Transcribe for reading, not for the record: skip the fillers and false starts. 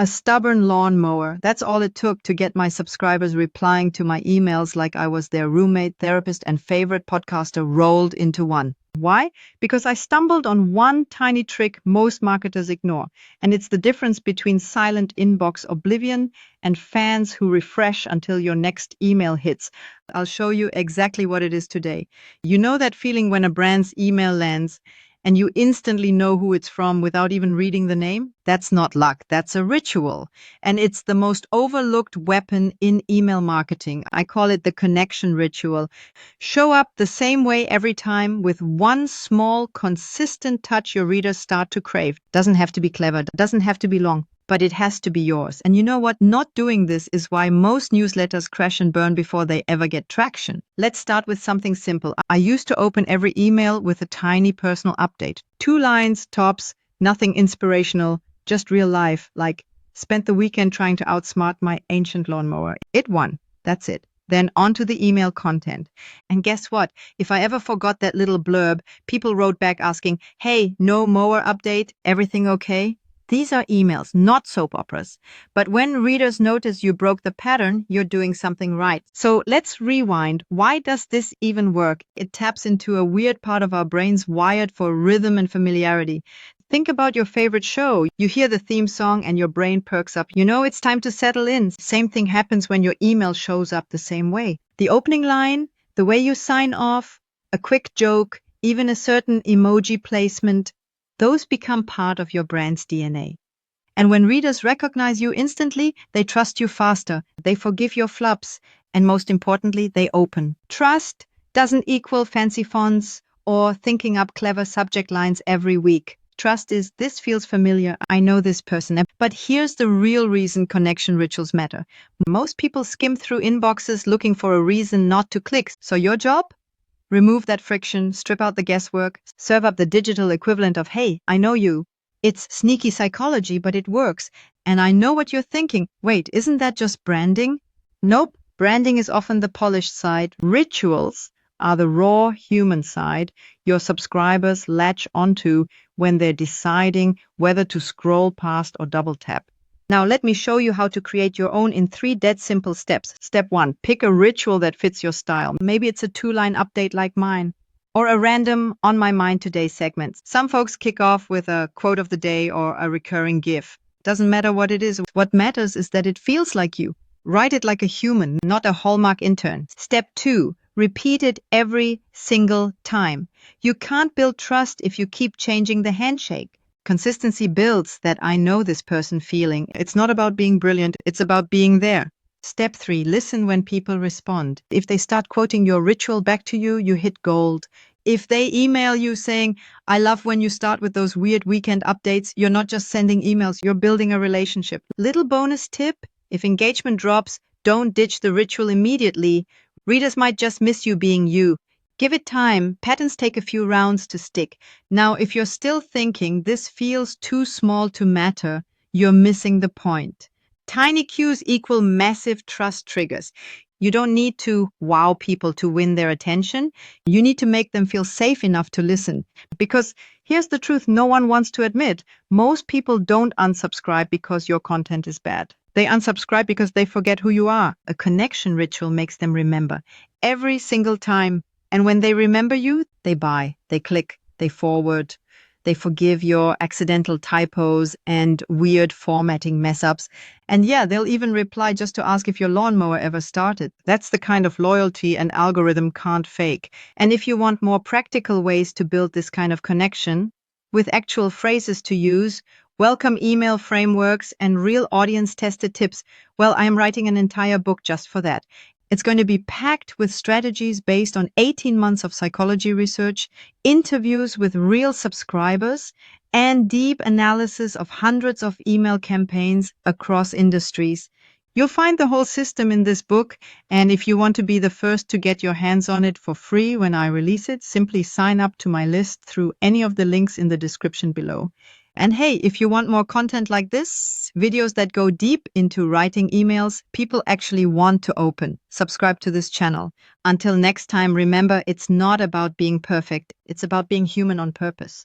A stubborn lawnmower. That's all it took to get my subscribers replying to my emails like I was their roommate, therapist, and favorite podcaster rolled into one. Why? Because I stumbled on one tiny trick most marketers ignore, and it's the difference between silent inbox oblivion and fans who refresh until your next email hits. I'll show you exactly what it is today. You know that feeling when a brand's email lands and you instantly know who it's from without even reading the name? That's not luck, that's a ritual. And it's the most overlooked weapon in email marketing. I call it the connection ritual. Show up the same way every time with one small, consistent touch your readers start to crave. Doesn't have to be clever, doesn't have to be long, but it has to be yours. And you know what? Not doing this is why most newsletters crash and burn before they ever get traction. Let's start with something simple. I used to open every email with a tiny personal update. 2 lines, tops, nothing inspirational, just real life, like spent the weekend trying to outsmart my ancient lawnmower. It won. That's it. Then on to the email content. And guess what? If I ever forgot that little blurb, people wrote back asking, hey, no mower update, everything okay? These are emails, not soap operas. But when readers notice you broke the pattern, you're doing something right. So let's rewind. Why does this even work? It taps into a weird part of our brains wired for rhythm and familiarity. Think about your favorite show. You hear the theme song and your brain perks up. You know it's time to settle in. Same thing happens when your email shows up the same way. The opening line, the way you sign off, a quick joke, even a certain emoji placement, those become part of your brand's DNA. And when readers recognize you instantly, they trust you faster, they forgive your flubs, and most importantly, they open. Trust doesn't equal fancy fonts or thinking up clever subject lines every week. Trust is, this feels familiar, I know this person. But here's the real reason connection rituals matter. Most people skim through inboxes looking for a reason not to click. So your job? Remove that friction, strip out the guesswork, serve up the digital equivalent of, hey, I know you. It's sneaky psychology, but it works. And I know what you're thinking. Wait, isn't that just branding? Nope, branding is often the polished side. Rituals are the raw human side your subscribers latch onto when they're deciding whether to scroll past or double tap. Now let me show you how to create your own in 3 dead simple steps. Step 1, pick a ritual that fits your style. Maybe it's a 2-line update like mine, or a random on my mind today segment. Some folks kick off with a quote of the day or a recurring GIF. Doesn't matter what it is. What matters is that it feels like you. Write it like a human, not a Hallmark intern. Step 2, repeat it every single time. You can't build trust if you keep changing the handshake. Consistency builds that I know this person feeling. It's not about being brilliant, it's about being there. Step 3, listen when people respond. If they start quoting your ritual back to you, you hit gold. If they email you saying, I love when you start with those weird weekend updates, you're not just sending emails, you're building a relationship. Little bonus tip, if engagement drops, don't ditch the ritual immediately. Readers might just miss you being you. Give it time. Patterns take a few rounds to stick. Now, if you're still thinking this feels too small to matter, you're missing the point. Tiny cues equal massive trust triggers. You don't need to wow people to win their attention. You need to make them feel safe enough to listen. Because here's the truth no one wants to admit. Most people don't unsubscribe because your content is bad. They unsubscribe because they forget who you are. A connection ritual makes them remember every single time. And when they remember you, they buy, they click, they forward, they forgive your accidental typos and weird formatting mess-ups. And yeah, they'll even reply just to ask if your lawnmower ever started. That's the kind of loyalty an algorithm can't fake. And if you want more practical ways to build this kind of connection, with actual phrases to use, welcome email frameworks, and real audience-tested tips, well, I am writing an entire book just for that. It's going to be packed with strategies based on 18 months of psychology research, interviews with real subscribers, and deep analysis of hundreds of email campaigns across industries. You'll find the whole system in this book, and if you want to be the first to get your hands on it for free when I release it, simply sign up to my list through any of the links in the description below. And hey, if you want more content like this, videos that go deep into writing emails people actually want to open, subscribe to this channel. Until next time, remember, it's not about being perfect. It's about being human on purpose.